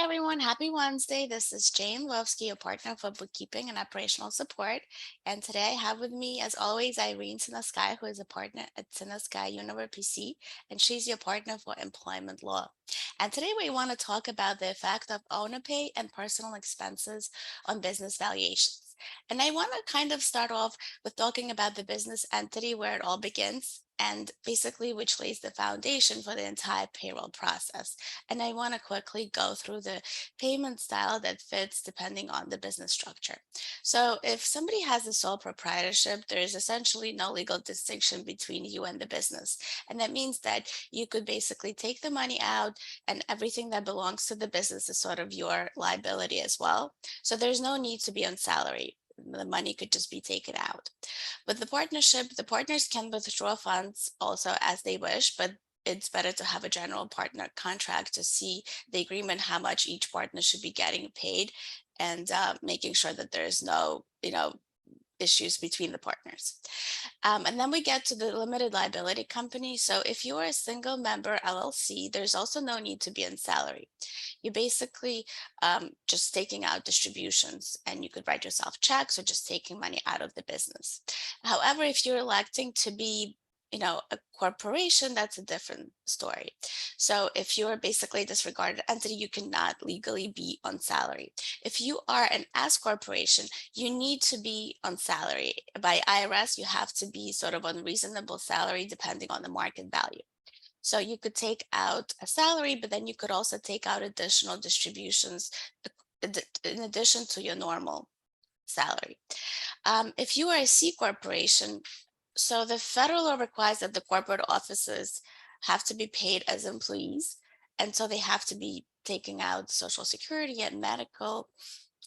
everyone. Happy Wednesday. This is Jane Lovsky, your partner for bookkeeping and operational support. And today I have with me, as always, Irene Sky, who is a partner at Sky Univer PC, and she's your partner for employment law. And today we want to talk about the effect of owner pay and personal expenses on business valuations. And I want to kind of start off with talking about the business entity where it all begins and basically which lays the foundation for the entire payroll process. And I want to quickly go through the payment style that fits depending on the business structure. So if somebody has a sole proprietorship, there is essentially no legal distinction between you and the business. And that means that you could basically take the money out and everything that belongs to the business is sort of your liability as well. So there's no need to be on salary. The money could just be taken out. With the partnership, the partners can withdraw funds also as they wish, but it's better to have a general partner contract to see the agreement, how much each partner should be getting paid, and making sure that there's no, issues between the partners. And then we get to the limited liability company. So if you are a single member LLC, there's also no need to be on salary. You basically just taking out distributions, and you could write yourself checks or just taking money out of the business. However, if you're electing to be a corporation, that's a different story. So if you're basically a disregarded entity, you cannot legally be on salary. If you are an S corporation, you need to be on salary. By IRS, you have to be sort of on reasonable salary depending on the market value. So you could take out a salary, but then you could also take out additional distributions in addition to your normal salary. If you are a C corporation, so the federal law requires that the corporate officers have to be paid as employees. And so they have to be taking out Social Security and medical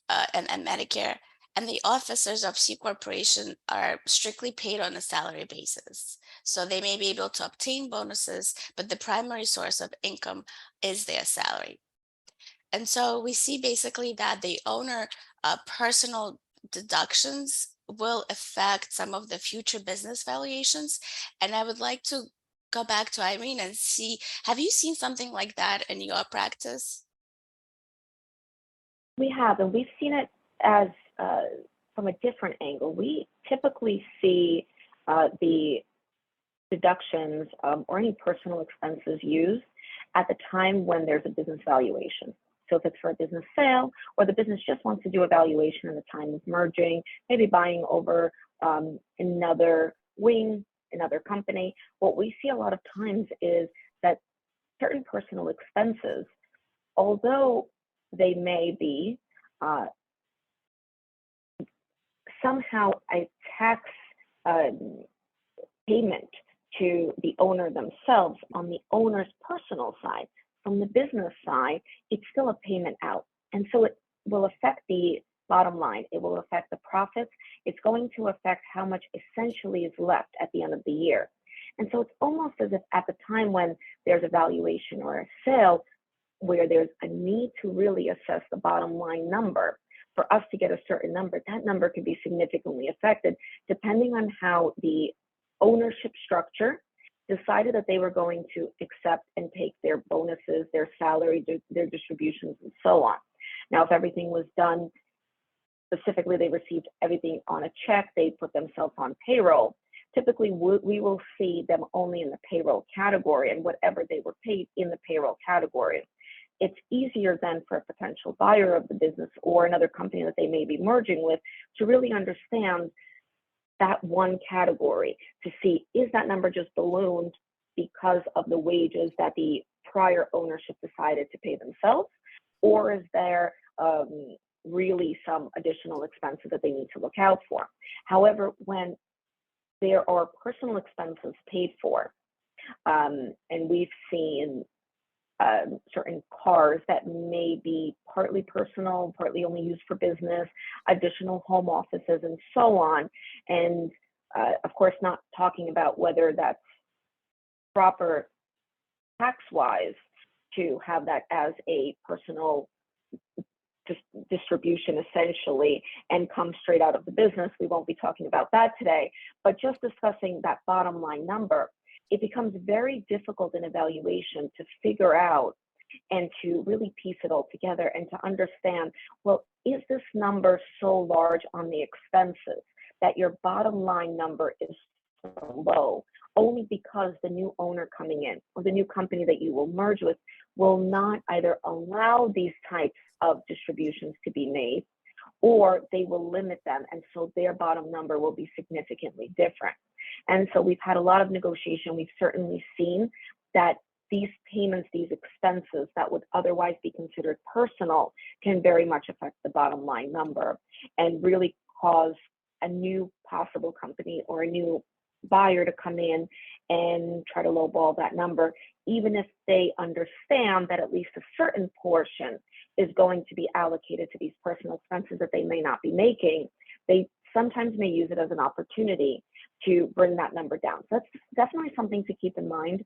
and Medicare. And the officers of C Corporation are strictly paid on a salary basis. So they may be able to obtain bonuses, but the primary source of income is their salary. And so we see basically that the owner personal deductions will affect some of the future business valuations. And I would like to go back to Irene and see, have you seen something like that in your practice? We have, and we've seen it as from a different angle. We typically see the deductions or any personal expenses used at the time when there's a business valuation. So if it's for a business sale, or the business just wants to do a valuation at the time of merging, maybe buying over another wing, another company, what we see a lot of times is that certain personal expenses, although they may be somehow a tax payment to the owner themselves on the owner's personal side, from the business side, it's still a payment out. And so it will affect the bottom line. It will affect the profits. It's going to affect how much essentially is left at the end of the year. And so it's almost as if at the time when there's a valuation or a sale, where there's a need to really assess the bottom line number, for us to get a certain number, that number could be significantly affected depending on how the ownership structure decided that they were going to accept and take their bonuses, their salary, their distributions, and so on. Now, if everything was done specifically, they received everything on a check, they put themselves on payroll. Typically, we will see them only in the payroll category and whatever they were paid in the payroll category. It's easier then for a potential buyer of the business or another company that they may be merging with to really understand that one category, to see, is that number just ballooned because of the wages that the prior ownership decided to pay themselves, or is there really some additional expenses that they need to look out for? However, when there are personal expenses paid for, and we've seen certain cars that may be partly personal, partly only used for business, additional home offices, and so on. And of course, not talking about whether that's proper tax-wise to have that as a personal distribution essentially and come straight out of the business. We won't be talking about that today, but just discussing that bottom line number, it becomes very difficult in evaluation to figure out and to really piece it all together and to understand, well, is this number so large on the expenses that your bottom line number is so low only because the new owner coming in or the new company that you will merge with will not either allow these types of distributions to be made, or they will limit them, and so their bottom number will be significantly different. And so we've had a lot of negotiation. We've certainly seen that these payments, these expenses that would otherwise be considered personal can very much affect the bottom line number and really cause a new possible company or a new buyer to come in and try to lowball that number, even if they understand that at least a certain portion is going to be allocated to these personal expenses that they may not be making. They sometimes may use it as an opportunity to bring that number down. So that's definitely something to keep in mind.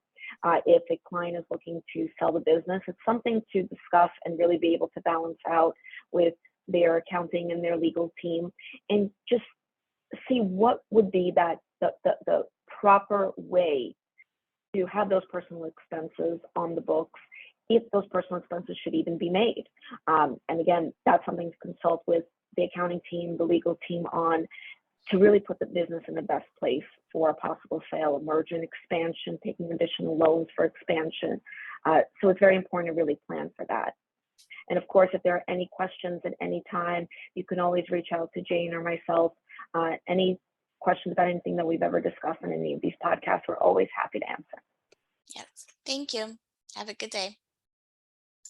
If a client is looking to sell the business, it's something to discuss and really be able to balance out with their accounting and their legal team, and just see what would be that the proper way to have those personal expenses on the books, if those personal expenses should even be made. And again, that's something to consult with the accounting team, the legal team on, to really put the business in the best place for a possible sale, a merger and expansion, taking additional loans for expansion. So it's very important to really plan for that. And of course, if there are any questions at any time, you can always reach out to Jane or myself. Any questions about anything that we've ever discussed in any of these podcasts, we're always happy to answer. Yes. Thank you. Have a good day.